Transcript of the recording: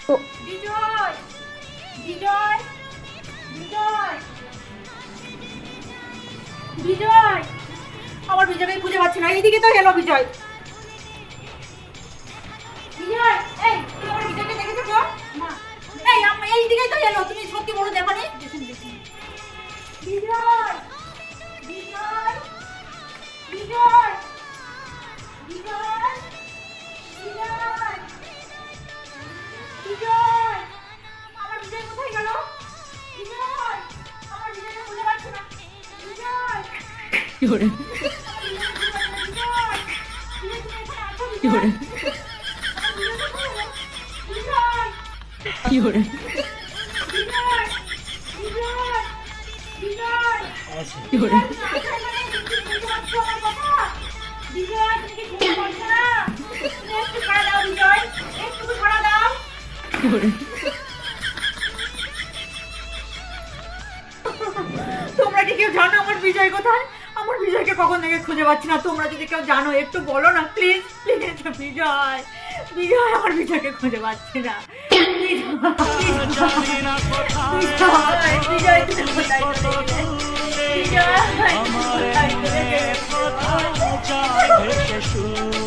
বিজয় বিজয় বিজয় বিজয় আমার বিজয়কে খুঁজে পাচ্ছি না। এইদিকে তো এলো বিজয়। বিজয় এই তুমি আমার বিজয়কে দেখেছো তো? না। এই এইদিকেই তো এলো, তুমি সত্যি বলো দেখোনি? বিজয় বিজয় বিজয় বিজয় বিজয় বিজয় আমার বিজয় কোথায় গেল? বিজয় আমার বিজয়কে খুঁজে পাচ্ছি না। বিজয় কি করে কি করে কি করে কি করে কি করে তোমরা কি কেউ জানো আমার বিজয় কোথায়? আমার বিজয়কে কখন থেকে খুঁজে পাচ্ছি না। তোমরা যদি কেউ জানো একটু বলো না প্লিজ প্লিজ। বিজয় বিজয় আমার বিজয়কে খুঁজে পাচ্ছি না। বিজয় বিজয়